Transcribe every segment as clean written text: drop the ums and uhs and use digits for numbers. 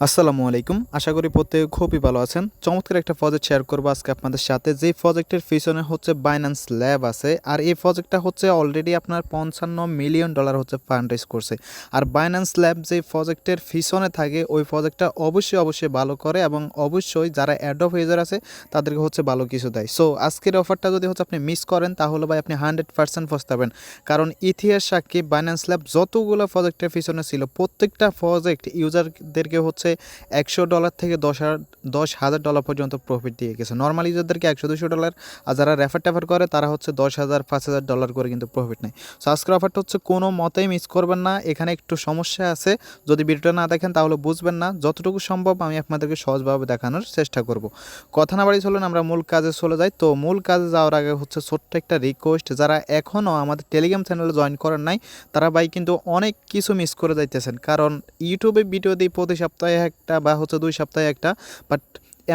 আসসালামু আলাইকুম। আশা করি প্রত্যেকে খুবই ভালো আছেন। চমৎকার একটা প্রজেক্ট শেয়ার করব আজকে আপনাদের সাথে। যেই প্রজেক্টের পিছনে হচ্ছে BinanceLab আছে। আর এই প্রজেক্টটা হচ্ছে অলরেডি আপনার $55 মিলিয়ন হচ্ছে ফান্ড রেইজ করছে। আর BinanceLab যে প্রজেক্টের পিছনে থাকে ওই প্রজেক্টটা অবশ্যই ভালো করে এবং অবশ্যই যারা অ্যাডপ ইউজার আছে তাদেরকে হচ্ছে ভালো কিছু দেয়। সো আজকের অফারটা যদি হচ্ছে আপনি মিস করেন তাহলে ভাই আপনি 100% পস্তাবেন। কারণ ইতিহাস সাক্ষী BinanceLab যতগুলো প্রজেক্টের পিছনে ছিল প্রত্যেকটা প্রজেক্ট ইউজারদেরকে হচ্ছে $100 থেকে $10,000 পর্যন্ত প্রফিট দিয়ে গেছে। নর্মাল ইউজারদেরকে $100-200, আর যারা রেফার করে তারা হচ্ছে $10,000 $5,000 করে কিন্তু প্রফিট নেয়। সো আজকের অফারটা হচ্ছে কোনো মতেই মিস করবেন না। এখানে একটু সমস্যা আছে, যদি ভিডিওটা না দেখেন তাহলে বুঝবেন না। যতটুকু সম্ভব আমি আপনাদেরকে সহজভাবে দেখানোর চেষ্টা করব। কথা না বাড়ি চলুন আমরা মূল কাজে চলে যাই। তো মূল কাজে যাওয়ার আগে হচ্ছে ছোট্ট একটা রিকোয়েস্ট, যারা এখনও আমাদের টেলিগ্রাম চ্যানেলে জয়েন করেন নাই তারা ভাই কিন্তু অনেক কিছু মিস করে যাইতেছেন। কারণ ইউটিউবে ভিডিও দিই প্রতি সপ্তাহে একটা বা হচ্ছে 2 সপ্তাহে একটা, বাট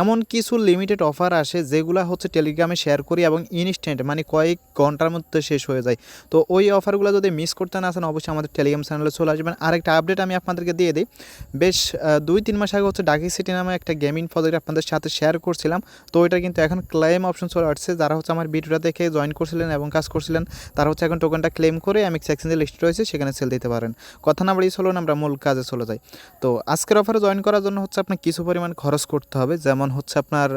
এমন কিছু লিমিটেড অফার আসে যেগুলো হচ্ছে টেলিগ্রামে শেয়ার করি এবং ইনস্ট্যান্ট মানে কয়েক ঘন্টার মধ্যে শেষ হয়ে যায়। তো ওই অফারগুলো যদি মিস করতে না আসেন অবশ্যই আমাদের টেলিগ্রাম চ্যানেলে চলে আসবেন। আরেকটা আপডেট আমি আপনাদেরকে দিয়ে দিই। বেশ 2-3 মাস আগে হচ্ছে ডাকি সিটি নামে একটা গেমিং প্রজেক্ট আপনাদের সাথে শেয়ার করছিলাম। তো ওইটা কিন্তু এখন ক্লেম অপশন চলে আসছে। যারা হচ্ছে আমার ভিডিওটা দেখে জয়েন করছিলেন এবং কাজ করছিলেন তারা হচ্ছে এখন টোকেনটা ক্লেম করে এমএক্স এক্সচেঞ্জে লিস্ট রয়েছে, সেখানে সেল দিতে পারেন। কথা না বাড়িয়ে চলুন আমরা মূল কাজে চলে যাই। তো আজকের অফারে জয়েন করার জন্য হচ্ছে আপনার কিছু পরিমাণ খরচ করতে হবে, যেমন হচ্ছে আপনার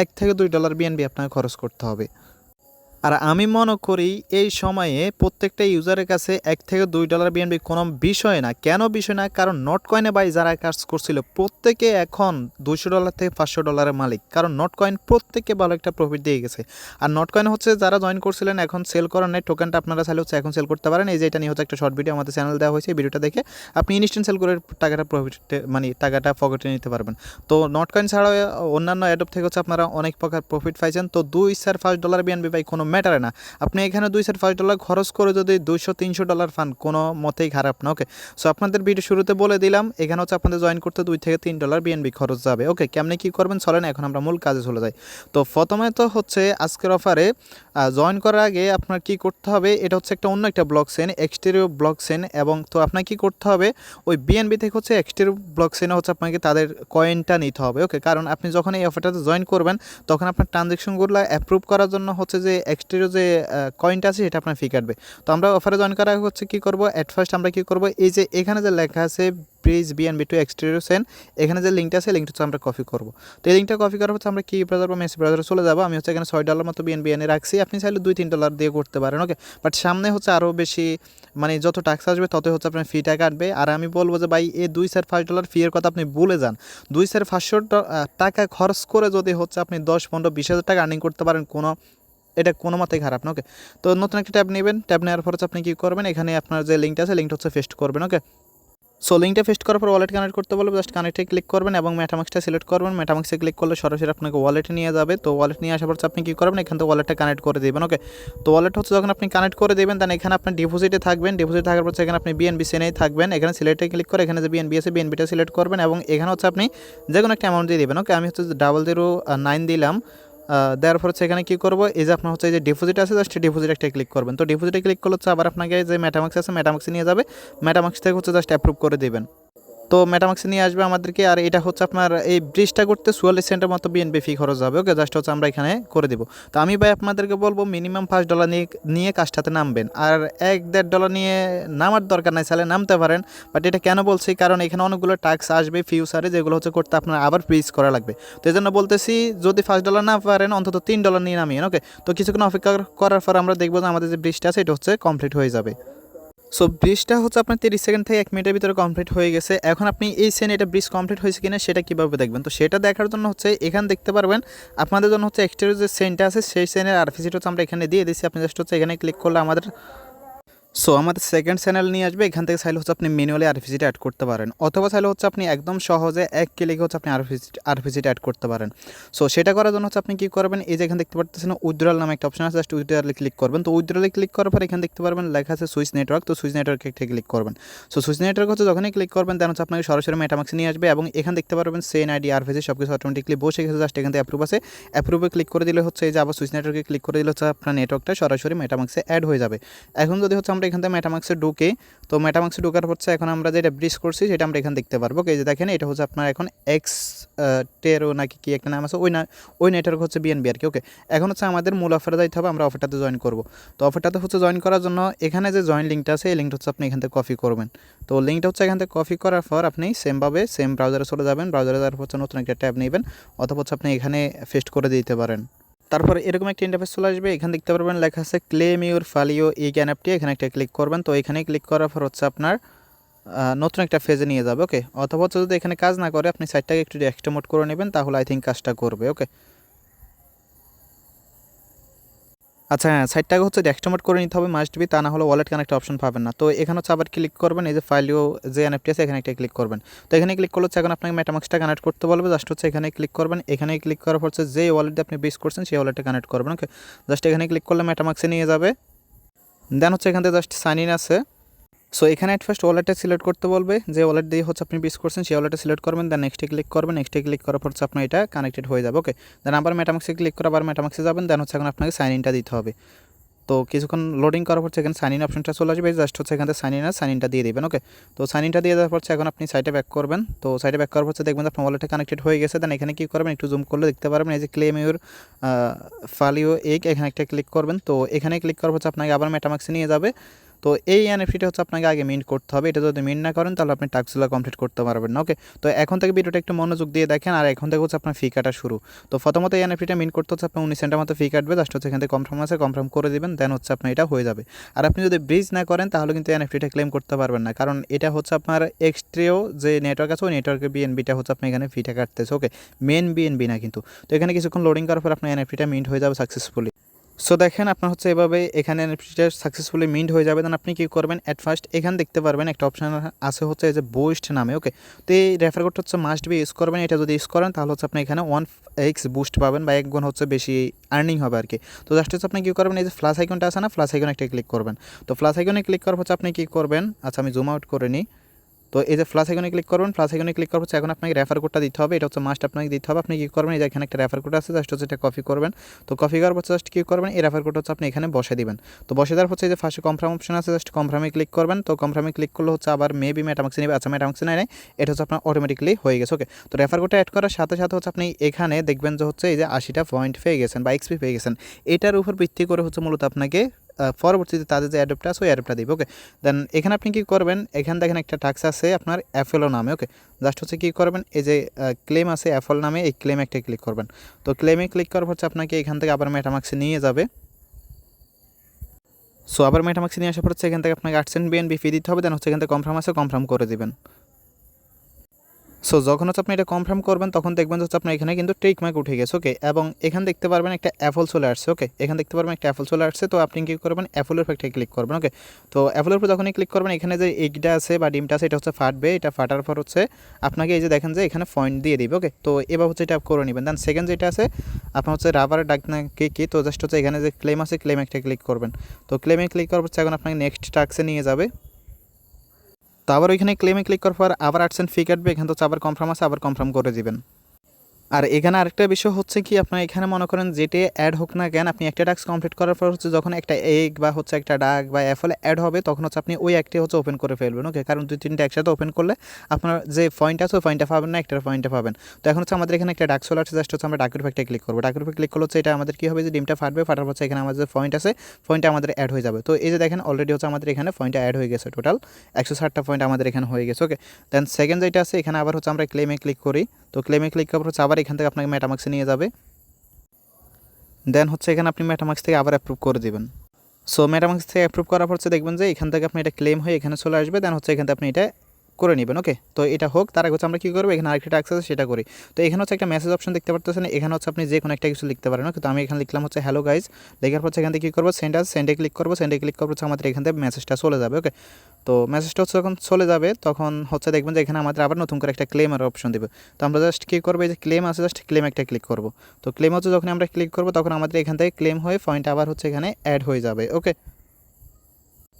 $1 থেকে $2 বিএনবি আপনাকে খরচ করতে হবে। আর আমি মনে করি এই সময়ে প্রত্যেকটা ইউজারের কাছে $1 থেকে $2 বিএনবি কোনো বিষয় না। কেন বিষয় না? কারণ নট কয়েনে বাই যারা কাজ করছিল প্রত্যেকে এখন $200 থেকে $500 মালিক। কারণ নট কয়েন প্রত্যেককে ভালো একটা প্রফিট দিয়ে গেছে। আর নট কয়েন হচ্ছে যারা জয়েন করছিলেন এখন সেল করার নেই, টোকেনটা আপনারা চাইলে হচ্ছে এখন সেল করতে পারেন। এই যে এটা নিয়ে হচ্ছে একটা শর্ট ভিডিও আমাদের চ্যানেল দেওয়া হয়েছে, এই ভিডিওটা দেখে আপনি ইনস্ট্যান্ট সেল করে টাকাটা প্রফিট মানে টাকাটা পকেটে নিতে পারবেন। তো নট কয়েন ছাড়াও অন্যান্য অ্যাডপ থেকে হচ্ছে আপনারা অনেক প্রকার প্রফিট পাইছেন। তো $2-5 বিএনবি বাই কোনো ম্যাটারে না। আপনি এখানে $2-5 খরচ করে যদি $200-300 পান কোনো মতেই খারাপ না। ওকে, সো আপনাদের ভিডিও শুরুতে বলে দিলাম এখানে হচ্ছে আপনাদের জয়েন করতে $2 থেকে $3 বিএনবি খরচ যাবে। ওকে, কেমনে কী করবেন চলেন এখন আমরা মূল কাজে চলে যাই। তো প্রথমে তো হচ্ছে আজকের অফারে জয়েন করার আগে আপনার কি করতে হবে, এটা হচ্ছে একটা অন্য একটা block chain, Xterio block chain. এবং তো আপনার কি করতে হবে, ওই বিএনবি থেকে হচ্ছে Xterio ব্লক চেনে হচ্ছে আপনাকে তাদের কয়েনটা নিতে হবে। ওকে, কারণ আপনি যখন এই অফারটাতে জয়েন করবেন তখন আপনার ট্রানজ্যাকশনগুলো অ্যাপ্রুভ করার জন্য হচ্ছে যে Xterio যে কয়েনটা আছে সেটা আপনার ফি কাটবে। তো আমরা অফারে জয়েন করা হচ্ছে কী করবো, অ্যাট ফার্স্ট আমরা কী করবো, এই যে এখানে যে লেখা আছে bridge BNB to Xterio chain, এখানে যে লিঙ্কটা আছে লিঙ্কটা হচ্ছে আমরা কপি করবো। তো এই লিঙ্কটা কপি করার হচ্ছে আমরা কি ব্রাউজার বা মেসি ব্রাউজারে চলে যাবো। আমি হচ্ছে এখানে $6 মতো বিএনবি এনে রাখছি, আপনি চাইলে $2-3 দিয়ে করতে পারেন। ওকে, বাট সামনে হচ্ছে আরও বেশি মানে যত টাক্স আসবে ততই হচ্ছে আপনার ফিটা কাটবে। আর আমি বলবো যে ভাই এই $2-5 ফি এর কথা আপনি ভুলে যান। $2,500 খরচ করে যদি হচ্ছে আপনি 10-15-20 হাজার টাকা আর্নিং করতে পারেন এটা কোনো মতেই খারাপ না। ওকে, তো নতুন একটা ট্যাব নেবেন, ট্যাব নেওয়ার পর হচ্ছে আপনি কী করবেন, এখানে আপনার যে লিঙ্কটা আছে লিঙ্কটা হচ্ছে পেস্ট করবেন। ওকে, সো লিঙ্কটা পেস্ট করার পর ওয়ালেট কানেক্ট করতে বলবে, জাস্ট কানেক্টে ক্লিক করবেন এবং মেটামাক্সটা সিলেক্ট করবেন। মেটামাক্সে ক্লিক করলে সরাসরি আপনাকে ওয়ালেটে নিয়ে যাবে। তো ওয়ালেট নিয়ে আসার পর আপনি কী করবেন, এখান থেকে ওয়ালেটটা কানেক্ট করে দেবেন। ওকে, তো ওয়ালেট হচ্ছে যখন আপনি কানেক্ট করে দেবেন দেন এখানে আপনি ডিপোজিটে থাকবেন। ডিপোজিট থাকার পর এখানে আপনি বিএনবি সেনেই থাকবেন। এখানে সিলেক্টে ক্লিক করে এখানে যে বিএনবি আছে বিএনবিটা সিলেক্ট করবেন এবং এখানে হচ্ছে আপনি যে কোনো একটা অ্যামাউন্ট দিয়ে দেবেন। ওকে, আমি হচ্ছে 0009 দিলাম। দেওয়ার পর হচ্ছে এখানে কী করবো, এই যে আপনার হচ্ছে এই যে ডিপোজিট আছে জাস্ট ডিপোজিট একটা ক্লিক করবেন। তো ডিপোজিটে ক্লিক করলে হচ্ছে আবার আপনাকে যে মেটামাক্স আছে মেটামাক্সে নিয়ে যাবে। মেটামাক্স থেকে হচ্ছে জাস্ট অ্যাপ্রুভ করে দেবেন। তো মেটামাক্সে নিয়ে আসবে আমাদেরকে। আর এটা হচ্ছে আপনার এই ব্রিজটা করতে 44 সেন্টের মতো বিএনবি ফি খরচ হবে। ওকে, জাস্ট হচ্ছে আমরা এখানে করে দেবো। তো আমি ভাই আপনাদেরকে বলবো মিনিমাম $5 নিয়ে কাজটাতে নামবেন। আর $1-1.5 নিয়ে নামার দরকার নাই, চাইলে নামতে পারেন। বাট এটা কেন বলছি, কারণ এখানে অনেকগুলো টাস্ক আসবে ফিউচারে যেগুলো হচ্ছে করতে আপনার আবার ব্রিজ করা লাগবে। তো এই জন্য বলতেছি যদি $5 না পারেন অন্তত $3 নিয়ে নামিয়ে। ওকে, তো কিছুক্ষণ অপেক্ষা করার পর আমরা দেখবো যে আমাদের যে ব্রিজটা আছে এটা হচ্ছে কমপ্লিট হয়ে যাবে। সো ব্রিজটা হচ্ছে আপনার 30 সেকেন্ড থেকে 1 মিনিটের ভিতরে কমপ্লিট হয়ে গেছে। এখন আপনি এই সেন এটা ব্রিজ কমপ্লিট হয়েছে কিনা সেটা কীভাবে দেখবেন, তো সেটা দেখার জন্য হচ্ছে এখানে দেখতে পারবেন আপনাদের জন্য হচ্ছে Xterio যে সেনটা আছে সেই সেনের আরপিসিটা হচ্ছে আমরা এখানে দিয়ে দিচ্ছি। আপনি জাস্ট হচ্ছে এখানে ক্লিক করলে আমাদের সেকেন্ড চ্যানেল নিয়ে আসবে। এখান থেকে চাইলে হচ্ছে আপনি ম্যানুয়ালি আরপিসিটা অ্যাড করতে পারেন, অথবা চাইলে হচ্ছে আপনি একদম সহজে এক ক্লিকে হচ্ছে আপনি আরপিসিটা অ্যাড করতে পারেন। সো সেটা করার জন্য হচ্ছে আপনি কী করবেন, এই যে এখানে দেখতে পাচ্ছেন উইথড্রল নামে একটা অপশন আছে, জাস্ট উইথড্রলে ক্লিক করবেন। তো উইথড্রলে ক্লিক করার পর এখানে দেখতে পারবেন লেখা আছে সুইচ নেটওয়ার্ক। তো সুইচ নেটওয়ার্কে একটা ক্লিক করবেন। সো সুইচ নেটওয়ার্ক হচ্ছে যখনই ক্লিক করবেন দেন হচ্ছে আপনাকে সরাসরি মেটামাক্সে নিয়ে আসবে এবং এখানে দেখতে পারবেন সেন আইডি আরপিসি সব কিছু অটোমেটিকলি বসে গেছে। জাস্ট এখান থেকে অ্যাপ্রুভ আছে, অ্যাপ্রুভে ক্লিক করে দিলে হচ্ছে এই যে আবার সুইচ নেটওয়ার্কে ক্লিক করে দিলে হচ্ছে আপনার নেটওয়ার্কটা সরাসরি মেটামাক্সে অ্যাড হয়ে যাবে। এখন যদি হচ্ছে আমরা আমরা এখান থেকে মেটামাক্সে ঢুকি, তো মেটামাক্সে ঢোকার হচ্ছে এখন আমরা যেটা ব্রিজ করছি সেটা আমরা এখানে দেখতে পারবো। এই যে দেখেন এটা হচ্ছে আপনার এখন Xterio নাকি কি একটা নাম আছে, ওই নেটওয়ার্ক হচ্ছে বিএনবি আর কি। ওকে, এখন হচ্ছে আমাদের মূল অফারে যাইতে হবে, আমরা অফারটাতে জয়েন করব। তো অফারটাতে হচ্ছে জয়েন করার জন্য এখানে যে জয়েন লিঙ্কটা আছে এই লিঙ্কটা হচ্ছে আপনি এখান থেকে কপি করবেন। তো লিঙ্কটা হচ্ছে এখান থেকে কপি করার পর আপনি সেমভাবে সেম ব্রাউজারে চলে যাবেন, ব্রাউজারে যাওয়ার হচ্ছে নতুন একটা ট্যাব নেবেন, অথবা হচ্ছে আপনি এখানে পেস্ট করে দিতে পারেন। তারপরে এরকম একটা ইন্টারফেস চলে আসবে, এখানে দেখতে পারবেন লেখা আছে ক্লেম ইউর ভ্যালিউ এই এনএফটি, এখানে একটা ক্লিক করবেন। তো এখানে ক্লিক করার পর হচ্ছে আপনার নতুন একটা ফেজে নিয়ে যাবে। ওকে, অথবা হচ্ছে যদি এখানে কাজ না করে আপনি সাইটটাকে একটু এক্সটেমোড করে নেবেন, তাহলে আই থিঙ্ক কাজটা করবে। ওকে, আচ্ছা হ্যাঁ, সাইটটাকে হচ্ছে এক্সটেমোড করে নিতে হবে মাস্ট বি, তা না হলে ওয়ালেট কানেক্ট অপশন পাবেন না। তো এখানে হচ্ছে আবার ক্লিক করবেন, এই যে ভ্যালিউ যে এনএফটি আছে এখানে একটা ক্লিক করবেন। তো এখানে ক্লিক করলে হচ্ছে এখন আপনাকে মেটামাক্সটা কানেক্ট করতে বলবে, জাস্ট হচ্ছে এখানে ক্লিক করবেন। এখানে ক্লিক করার পর হচ্ছে যে ওয়ালেটে আপনি বেস করছেন সেই ওয়ালেটে কানেক্ট করবেন। ওকে, জাস্ট এখানে ক্লিক করলে মেটামাক্সে নিয়ে যাবে। দেন হচ্ছে এখান থেকে জাস্ট সাইন ইন আছে। সো এখানে এট ফার্স্ট ওয়ালেটটা সিলেক্ট করতে বলবে, যে ওয়ালেট দিয়ে হচ্ছে আপনি বিস করছেন সেই ওয়ালেটটা সিলেক্ট করবেন। দেন নেক্সটে ক্লিক করবেন, নেক্সটে ক্লিক করার পর হচ্ছে আপনার এটা কানেক্টেড হয়ে যাবে। ওকে, দেন আবার মেটামাক্সে ক্লিক করে আবার মেটামাক্সে যাবেন। দেন হচ্ছে এখন আপনাকে সাইন ইনটা দিতে হবে। তো কিছুক্ষণ লোডিং করার পর এখানে সাইন ইন অপশনটা চলে আসবে, জাস্ট হচ্ছে এখান থেকে সাইন ইনটা দিয়ে দেবেন। ওকে, তো সাইন ইনটা দিয়ে দেওয়ার পর এখন আপনি সাইটে ব্যাক করবেন। তো সাইটে ব্যাক করার পর দেখবেন আপনার ওয়ালেটে কানেক্টেড হয়ে গেছে। দেন এখানে কী করবেন, একটু জুম করলে দেখতে পারবেন এই যে ক্লেম ইউর ভ্যালিউ এখানে একটা ক্লিক করবেন। তো এখানে ক্লিক করার পর আপনাকে আবার মেটামাক্সে নিয়ে যাবে। তো এই এনএফটিটা হচ্ছে আপনাকে আগে মিন্ট করতে হবে, এটা যদি মিন্ট না করেন তাহলে আপনি টাস্কগুলো কমপ্লিট করতে পারবেন না। ওকে, তো এখন থেকে ভিডিওটা একটু মনোযোগ দিয়ে দেখেন, আর এখন থেকে হচ্ছে আপনার ফি কাটা শুরু। তো প্রথমত এই এনএফটিটা মিন্ট করতে হচ্ছে আপনার 19 সেন্টের মতো ফি কাটবে, জাস্ট হচ্ছে এখান থেকে কনফার্ম আছে, কনফার্ম করে দিবেন। দেন হচ্ছে আপনার এটা হয়ে যাবে। আর আপনি যদি ব্রিজ না করেন তাহলে কিন্তু এনএফটিটা ক্লেম করতে পারবেন না, কারণ এটা হচ্ছে আপনার Xterio যে নেটওয়ার্ক আছে ওই নেটওয়ার্কের বিএনবিটা হচ্ছে আপনি এখানে ফিটা কাটতেছে। ওকে, মেন বিএনবি না কিন্তু। তো এখানে কিছুক্ষণ লোডিং করার পর আপনার এনএফটিটা মিন্ট হয়ে যাবে সাকসেসফুলি। সো দেখেন আপনার হচ্ছে এভাবে এখানে এনএফটিটা সাকসেসফুলি মিন্ট হয়ে যাবে। দেন আপনি কী করবেন, অ্যাট ফার্স্ট এখানে দেখতে পারবেন একটা অপশান আছে হচ্ছে যে বুস্ট নামে। ওকে, তো এই রেফার কোডটা হচ্ছে মাস্ট বি ইউজ করবেন, এটা যদি ইউজ করেন তাহলে হচ্ছে আপনি এখানে 1x বুস্ট পাবেন বা 1 গুণ হচ্ছে বেশি আর্নিং হবে আর কি। তো জাস্ট হচ্ছে আপনি কী করবেন, এই যে প্লাস আইকনটা আছে না, প্লাস আইকনে একটা ক্লিক করবেন। তো প্লাস আইকনে ক্লিক করার হচ্ছে আপনি কী করবেন, আচ্ছা আমি জুম আউট করে নিই। তো এই যে প্লাস আইকনে ক্লিক করবেন, প্লাস আইকনে ক্লিক করার পর এখন আপনাকে রেফার কোডটা দিতে হবে, এটা হচ্ছে মাস্ট আপনাকে দিতে হবে। আপনি কী করবেন, এই যে এখানে একটা রেফার কোড আছে, জাস্ট হচ্ছে এটা কপি করবেন। তো কপি করার পর জাস্ট কী করবেন, এই রেফার কোড হচ্ছে আপনি এখানে বসে দিবেন। তো বসে দেওয়ার হচ্ছে এই যে ফার্স্টে কনফার্ম অপশন আছে, জাস্ট কনফার্মে ক্লিক করবেন। তো কনফার্মে ক্লিক করলে হচ্ছে আবার মেবি মেটামাক্সে নেবে, আচ্ছা মেটামাক্সে নেয়, এটা হচ্ছে আপনার অটোমেটিকলি হয়ে গেছে। ওকে, তো রেফার কোডটা অ্যাড করার সাথে সাথে হচ্ছে আপনি এখানে দেখবেন যে হচ্ছে এই যে 80টা পয়েন্ট পেয়ে গেছেন বা এক্সপি পেয়ে গেছেন। এটার উপর ভিত্তি করে হচ্ছে মূলত আপনাকে পরবর্তীতে তাদের যে অ্যাডপ্টটা আছে ওই অ্যাডপ্টটা দিবে। ওকে, দেন এখানে আপনি কী করবেন, এখানে দেখেন একটা টাস্ক আছে আপনার অ্যাফেলো নামে। ওকে, জাস্ট হচ্ছে কী করবেন, এই যে ক্লেম আছে অ্যাফল নামে, এই ক্লেম একটা ক্লিক করবেন। তো ক্লেমে ক্লিক করার হচ্ছে আপনাকে এখান থেকে আবার মেটামাক্সে নিয়ে যাবে। সো আবার মেটামাক্সে নিয়ে আসার পর হচ্ছে এখান থেকে আপনাকে 8 সেন্ট বিএনবি ফি দিতে হবে। দেন হচ্ছে এখান থেকে কনফার্ম আছে, কনফার্ম করে দেবেন। সো যখন হচ্ছে আপনি এটা কনফার্ম করবেন তখন দেখবেন হচ্ছে আপনার এখানে কিন্তু টিক মার্ক উঠে গেছে। ওকে, এবং এখানে দেখতে পারবেন একটা অ্যাপল চলে আসছে। ওকে, এখানে দেখতে পারবেন একটা অ্যাপল চলে আসছে। তো আপনি কী করবেন, অ্যাপলের উপর একটা ক্লিক করবেন। ওকে, তো অ্যাপলের উপর যখনই ক্লিক করবেন এখানে যে এগটা আছে বা ডিমটা আছে এটা হচ্ছে ফাটবে, এটা ফাটার পর হচ্ছে আপনাকে এই যে দেখেন যে এখানে পয়েন্ট দিয়ে দিবে। ওকে, তো এবার হচ্ছে এটা করে নেবেন। দেন সেকেন্ড যেটা আছে আপনার হচ্ছে রাবারের ডাক না কি, তো জাস্ট হচ্ছে এখানে যে ক্লেম আছে ক্লেম একটা ক্লিক করবেন। তো ক্লেমে ক্লিক করার হচ্ছে এখন আপনাকে নেক্সট টাস্কে নিয়ে যাবে। তো আবার ওইখানে ক্লেমে ক্লিক করার পর আবার 8 সেন্ট ফি কাটবে, এখানে তো আবার কনফার্ম আছে, আবার কনফার্ম করে দিবেন। আর এখানে আরেকটা বিষয় হচ্ছে কি, আপনার এখানে মনে করেন যেটা অ্যাড হোক না কেন, আপনি একটা টাস্ক কমপ্লিট করার পর হচ্ছে যখন একটা এগ বা হচ্ছে একটা ডাক বা অ্যাপল অ্যাড হবে তখন হচ্ছে আপনি ওই একটি হচ্ছে ওপেন করে ফেলবেন। ওকে, কারণ 2-3টা একসাথে ওপেন করলে আপনার যে পয়েন্ট আছে ওই পয়েন্টটা পাবেন না, একটার পয়েন্টটা পাবেন। তো এখন হচ্ছে আমাদের এখানে একটা ডাক চলে আসছে, জাস্ট হচ্ছে আমরা ডাকের উপর একটা ক্লিক করবো। ডাকের উপর ক্লিক করলে হচ্ছে এটা আমাদের কী হবে, যে ডিমটা ফাটবে, ফাটার হচ্ছে এখানে আমাদের যে পয়েন্ট আছে পয়েন্টটা আমাদের অ্যাড হয়ে যাবে। তো এই যে দেখেন অলরেডি হচ্ছে আমাদের এখানে পয়েন্টটা অ্যাড হয়ে গেছে, টোটাল 160টা পয়েন্ট আমাদের এখানে হয়ে গেছে। ওকে, দেন সেকেন্ড যেটা আছে এখানে আবার হচ্ছে আমরা ক্লেমে ক্লিক করি। তো ক্লেমে ক্লিক করার হচ্ছে আবার এখান থেকে আপনাকে মেটামাক্সে নিয়ে যাবে। দেন হচ্ছে এখানে আপনি মেটামাক্স থেকে আবার অ্যাপ্রুভ করে দিবেন। সো মেটামাক্স থেকে অ্যাপ্রুভ করার পর হচ্ছে দেখবেন যে এখান থেকে আপনি এটা ক্লেম হয়ে এখানে চলে আসবে। দেন হচ্ছে এখান থেকে আপনি এটা করে নেবেন। ওকে, তো এটা হোক, তার আগে হচ্ছে আমরা কী করবো, এখানে আরেকটা টাস্ক আছে সেটা করি। তো এখানে হচ্ছে একটা মেসেজ অপশন দেখতে পারতেছেন, এখানে হচ্ছে আপনি যে কোনো একটা কিছু লিখতে পারেন। ওকে, তো আমি এখানে লিখলাম হচ্ছে হ্যালো গাইজ, লেখার পর এখান থেকে কী করবো, সেন্ডে ক্লিক করবো। সেন্ডে ক্লিক করবো হচ্ছে আমাদের এখান থেকে মেসেজটা চলে যাবে। ওকে, তো মেসেজটা হচ্ছে যখন চলে যাবে তখন হচ্ছে দেখবেন যে এখানে আমাদের আবার নতুন করে একটা ক্লেমের অপশন দেবে। তো আমরা জাস্ট কী করবো, এই যে ক্লেম আছে জাস্ট ক্লেম একটা ক্লিক করবো। তো ক্লেম হচ্ছে যখন আমরা ক্লিক করবো তখন আমাদের এখান থেকে ক্লেম হয়ে পয়েন্ট আবার হচ্ছে এখানে অ্যাড হয়ে যাবে। ওকে,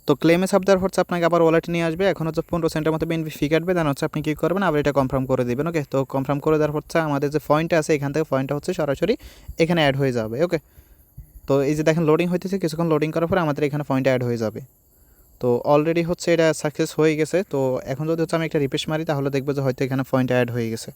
তো ক্লেমে সাব দেওয়ার হচ্ছে আপনাকে আবার ওয়ালেট নিয়ে আসবে, এখন হচ্ছে 15 সেন্টের মতো বিএনপি ফি কাটবে। দেন হচ্ছে আপনি কী করবেন, আবার এটা কনফার্ম করে দেবেন। ওকে, তো কনফার্ম করে দেওয়ার হচ্ছে আমাদের যে পয়েন্টটা আছে এখান থেকে পয়েন্টটা হচ্ছে সরাসরি এখানে অ্যাড হয়ে যাবে। ওকে, তো এই যে দেখেন লোডিং হইতেছে, কিছুক্ষণ লোডিং করার পরে আমাদের এখানে পয়েন্ট অ্যাড হয়ে যাবে। তো অলরেডি হচ্ছে এটা সাকসেস হয়ে গেছে। তো এখন যদি হচ্ছে আমি একটা রিফ্রেশ মারি তাহলে দেখবো যে হয়তো এখানে পয়েন্ট অ্যাড হয়ে গেছে।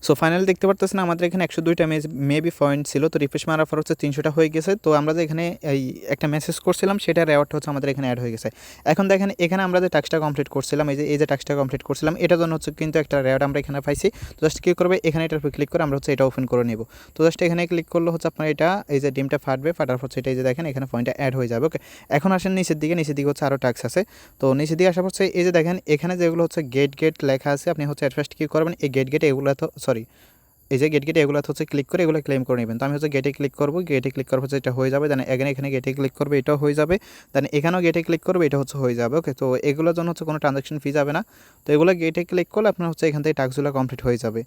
সো ফাইনালি দেখতে পারতেছেন আমাদের এখানে 102টা মেবি পয়েন্ট ছিল। তো রিফ্রেশ মারার পর হচ্ছে 300টা হয়ে গেছে। তো আমরা যে এখানে এই একটা মেসেজ করছিলাম সেটার রেওয়ার্ডটা হচ্ছে আমাদের এখানে অ্যাড হয়ে গেছে। এখন দেখেন এখানে আমরা যে টাস্কটা কমপ্লিট করছিলাম, এই যে টাস্কটা কমপ্লিট করছিলাম এটার জন্য হচ্ছে কিন্তু একটা রেওয়ার্ড আমরা এখানে পাইছি। তো জাস্ট কী করবে, এখানে এটার উপর ক্লিক করে আমরা হচ্ছে এটা ওপেন করে নেব। তো জাস্ট এখানে ক্লিক করলে হচ্ছে আপনার এটা এই যে ডিমটা ফাটবে, ফাটার পর সেটা এই যে দেখেন এখানে পয়েন্টটা অ্যাড হয়ে যাবে। ওকে, এখন আসেন নিচের দিকে হচ্ছে আরও টাস্ক আছে। তো নিচের দিকে আসার হচ্ছে এই যে দেখেন এখানে যেগুলো হচ্ছে গেট লেখা আছে, আপনি হচ্ছে ফার্স্ট কী করবেন, এই গেট এগুলো তো এই যে গেট এগুলো হচ্ছে ক্লিক করে এগুলো ক্লেম করে নেবেন। তো আমি হচ্ছে গেটে ক্লিক করবো, গেটে ক্লিক করার হচ্ছে এটা হয়ে যাবে। দেন এখানে গেটে ক্লিক করবে, এটাও হয়ে যাবে। দেন এখানেও গেটে ক্লিক করবে, এটা হচ্ছে হয়ে যাবে। ওকে, তো এগুলোর জন্য হচ্ছে কোনো ট্রানজাকশন ফি যাবে না। তো এগুলো গেটে ক্লিক করলে আপনার হচ্ছে এখান থেকে টাস্কগুলো কমপ্লিট হয়ে যাবে।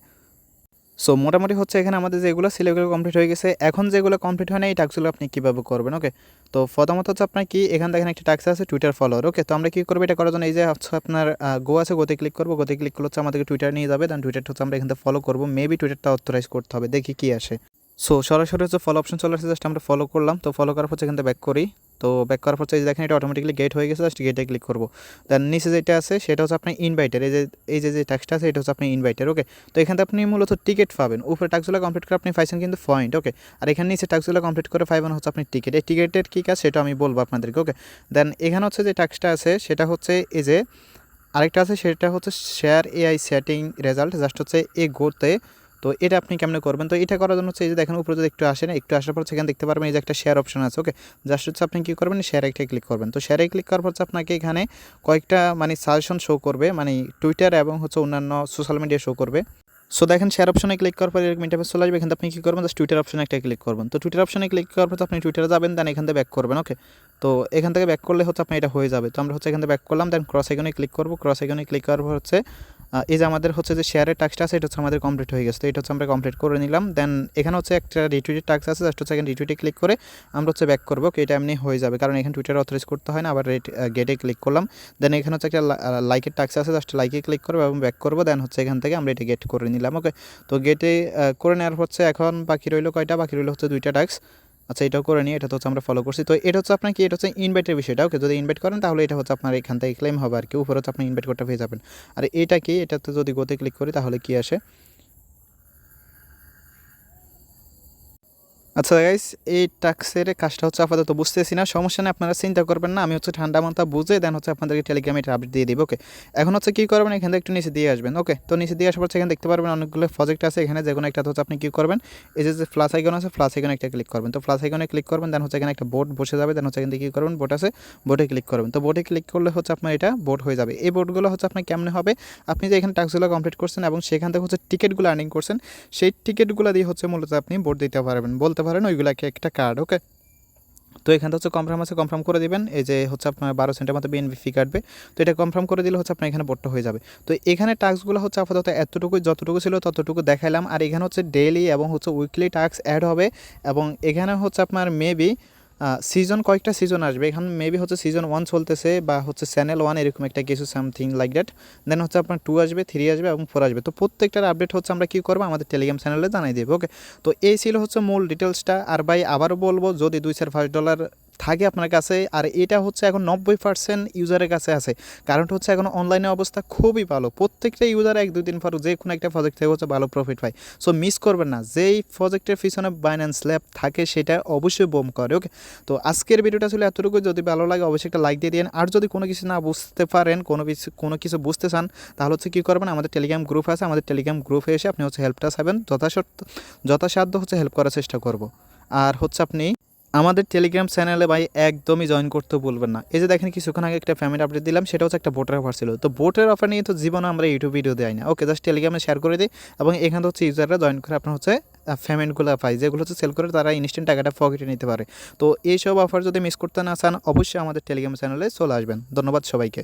সো মোটামুটি হচ্ছে এখানে আমাদের যেগুলো ছিল এগুলো কমপ্লিট হয়ে গেছে। এখন যেগুলো কমপ্লিট হয় না এই টাস্কগুলো আপনি কীভাবে করবেন। ওকে, তো প্রথমত হচ্ছে আপনার কি এখান দেখেন একটা টাস্ক আছে টুইটার ফলোয়ার। ওকে, তো আমরা কী করবো এটা করার জন্য এই যে হচ্ছে আপনার গো আছে, গোতে ক্লিক করবো, গোতে ক্লিক করলে হচ্ছে আমাদেরকে টুইটার নিয়ে যাবে। দেন টুইটারটা হচ্ছে আমরা এখান থেকে ফলো করবো, মেবি টুইটারটা অথরাইজ করতে হবে, দেখি কী আসে। সো সরাসরি হচ্ছে ফলো অপশন চলে আসছে, জাস্ট আমরা ফলো করলাম। তো ফলো করার পর এখান থেকে ব্যাক করি। তো ব্যাক করার পর দেখেন এটা অটোমেটিকলি গেট হয়ে গেছে, জাস্ট গেটে ক্লিক করবো। দেন নিচে যেটা আছে সেটা হচ্ছে আপনার ইনভাইটার, এই যে টাস্কটা আছে এটা হচ্ছে আপনি ইনভাইটার। ওকে, তো এখান থেকে আপনি মূলত টিকিট পাবেন। উপরে টাস্কগুলো কমপ্লিট করে আপনি পাইছেন কিন্তু পয়েন্ট। ওকে, আর এখানে নিচে টাস্কগুলো কমপ্লিট করে পাইবেন হচ্ছে আপনি টিকিট। এই টিকিটের কী কাজ সেটা আমি বলবো আপনাদেরকে। ওকে, দেন এখানে হচ্ছে যে টাস্কটা আছে সেটা হচ্ছে এই যে আরেকটা আছে সেটা হচ্ছে share AI setting result, just হচ্ছে এই গোতে। তো এটা আপনি কেমনে করবেন, তো এটা করার জন্য হচ্ছে এই যে দেখেন উপরে যদি একটু আসেন, একটু আসার পর সেখানে দেখতে পারবেন এই যে একটা শেয়ার অপশন আছে। ওকে, জাস্ট হচ্ছে আপনি কী করবেন, শেয়ার একটা ক্লিক করবেন। তো শেয়ারে ক্লিক করার পর আপনাকে এখানে কয়েকটা সাজেশন শো করবে, টুইটার এবং হচ্ছে অন্যান্য সোশ্যাল মিডিয়া শো করবে। সো দেখেন শেয়ার অপশনে ক্লিক করার পর এরকম ইন্টারফেস চলে আসবে। এখানে আপনি কী করবেন, জাস্ট টুইটার অপশনে একটা ক্লিক করবেন। তো টুইটার অপশনে ক্লিক করার পর আপনি টুইটারে যাবেন, দেন এখান থেকে ব্যাক করবেন। ওকে, তো এখান থেকে ব্যাক করলে হচ্ছে আপনি এটা হয়ে যাবে। তো আমরা হচ্ছে এখান থেকে ব্যাক করলাম, দেন ক্রস আইকনে ক্লিক করবো। ক্রস আইকনে ক্লিক করার পর হচ্ছে এই যে আমাদের হচ্ছে যে শেয়ারের টাস্কটা আছে এটা হচ্ছে আমাদের কমপ্লিট হয়ে গেছে। তো এটা হচ্ছে আমরা কমপ্লিট করে নিলাম। দেন এখানে হচ্ছে একটা রিটুইটের টাস্ক আছে, জাস্ট হচ্ছে এখানে রিটুইটে ক্লিক করে আমরা হচ্ছে ব্যাক করবো। এটা এমনি হয়ে যাবে, কারণ এখানে টুইটারে অথরাইজ করতে হয় না। আবার গেটে ক্লিক করলাম, দেন এখানে হচ্ছে একটা লাইকের টাস্ক আছে, জাস্ট লাইকে ক্লিক করবো এবং ব্যাক করবো। দেন হচ্ছে এখান থেকে আমরা এটা গেট করে নিলাম। ওকে, তো গেটে করে নেওয়ার হচ্ছে এখন বাকি রইলো কয়টা, বাকি রইলো হচ্ছে 2টা টাস্ক। আচ্ছা, এটাও করে নিই, এটা তো হচ্ছে আমরা ফলো করছি। তো এটা হচ্ছে আপনার কি, এটা হচ্ছে ইনভাইটের বিষয়টা। ওকে, যদি ইনভাইট করেন তাহলে এটা হচ্ছে আপনার এখান থেকে ক্লেম হবে আর কি, উপরে হচ্ছে আপনি ইনভাইট করতে পেয়ে যাবেন। আর এটা কি, এটাতে যদি গোতে ক্লিক করি তাহলে কি আসে। আচ্ছা গাইস, এই টাস্কের কাজটা হচ্ছে আপাতত বুঝতেছি না, সমস্যা নেই, আপনারা চিন্তা করবেন না। আমি হচ্ছে ঠান্ডা মাথা বুঝে দেন হচ্ছে আপনাদেরকে টেলিগ্রামে এটা আপডেট দিয়ে দিব। ওকে, এখন হচ্ছে কী করবেন, এখান থেকে একটু নিচে দিয়ে আসবেন। ওকে, তো নিচে দিয়ে আসার পর এখানে দেখতে পারবেন অনেকগুলো প্রজেক্ট আছে। এখানে যে কোনো একটা হচ্ছে আপনি কী করবেন, এই যে প্লাস আইকন আছে, প্লাস আইকনে একটা ক্লিক করবেন। তো প্লাস আইকনে ক্লিক করবেন, দেন হচ্ছে এখানে একটা বোর্ড বসে যাবে। দেন হচ্ছে এখান থেকে কী করবেন, বোর্ড আছে, বোর্ডে ক্লিক করবেন। তো বোর্ডে ক্লিক করলে হচ্ছে আপনার এটা বোর্ড হয়ে যাবে। এই বোর্ডগুলো হচ্ছে আপনার কেমনে হবে, আপনি যে এখানে টাস্কগুলো কমপ্লিট করছেন এবং সেখান থেকে হচ্ছে টিকিটগুলো আর্নিং করছেন, সেই টিকিটগুলো দিয়ে হচ্ছে মূলত আপনি বোর্ড দিতে পারবেন, বলতে পারেন ওইগুলোকে একটা কার্ড। ওকে, তো এখানে হচ্ছে কনফার্ম আছে, কনফার্ম করে দিবেন। এই যে হচ্ছে আপনার 12 সেন্টের মতো বিএনপি ফি কাটবে। তো এটা কনফার্ম করে দিলে হচ্ছে আপনার এখানে বোর্ডটা হয়ে যাবে। তো এখানে টাস্কগুলো হচ্ছে আপাতত এতটুকুই, যতটুকু ছিল ততটুকু দেখাইলাম। আর এখানে হচ্ছে ডেইলি এবং হচ্ছে উইকলি টাস্ক অ্যাড হবে। এবং এখানে হচ্ছে আপনার মেবি সিজন কয়েকটা সিজন আসবে। এখানে মেবি হচ্ছে সিজন 1 চলতেছে বা হচ্ছে চ্যানেল 1 এরকম একটা কিছু সামথিং লাইক দ্যাট। দেন হচ্ছে আপনার 2 আসবে, 3 আসবে এবং 4 আসবে। তো প্রত্যেকটার আপডেট হচ্ছে আমরা কী করবো, আমাদের টেলিগ্রাম চ্যানেলে জানাই দেবো। ওকে, তো এই ছিল হচ্ছে মূল ডিটেলসটা। আর ভাই আবারও বলবো, যদি $2-5 থাকে আপনার কাছে, আর এটা হচ্ছে এখন 90% ইউজারের কাছে আছে, কারণটা হচ্ছে এখন অনলাইনে অবস্থা খুবই ভালো। প্রত্যেকটা ইউজার 1-2 দিন পর যে কোনো একটা প্রজেক্ট থেকে হচ্ছে ভালো প্রফিট পায়। সো মিস করবেন না, যেই প্রজেক্টের পিছনে BinanceLab থাকে সেটা অবশ্যই বুম করে। ওকে, তো আজকের ভিডিওটা ছিল এতটুকু। যদি ভালো লাগে অবশ্যই একটা লাইক দিয়ে দিন। আর যদি কোনো কিছু না বুঝতে পারেন, কোনো কিছু বুঝতে চান, তাহলে হচ্ছে কী করবেন, আমাদের টেলিগ্রাম গ্রুপ আছে, আমাদের টেলিগ্রাম গ্রুপে এসে আপনি হচ্ছে হেল্পটা চাইবেন, যথাসাধ্য হচ্ছে হেল্প করার চেষ্টা করব। আর হচ্ছে আপনি আমাদের টেলিগ্রাম চ্যানেলে ভাই একদমই জয়েন করতে বলবেন না। এই যে দেখেন কিছুক্ষণ আগে একটা ফ্যামিলি আপডেট দিলাম, সেটা হচ্ছে একটা ভোটার অফার ছিল। তো ভোটের অফার নিয়ে তো জীবনে আমরা ইউটিউব ভিডিও দেয় না। ওকে, জাস্ট টেলিগ্রামে শেয়ার করে দিই এবং এখানে হচ্ছে ইউজাররা জয়েন করে আপনার হচ্ছে পেমেন্টগুলো পায়, যেগুলো হচ্ছে সেল করে তারা ইনস্ট্যান্ট টাকাটা পকেটে নিতে পারে। তো এইসব অফার যদি মিস করতে না চান অবশ্যই আমাদের টেলিগ্রাম চ্যানেলে চলে আসবেন। ধন্যবাদ সবাইকে।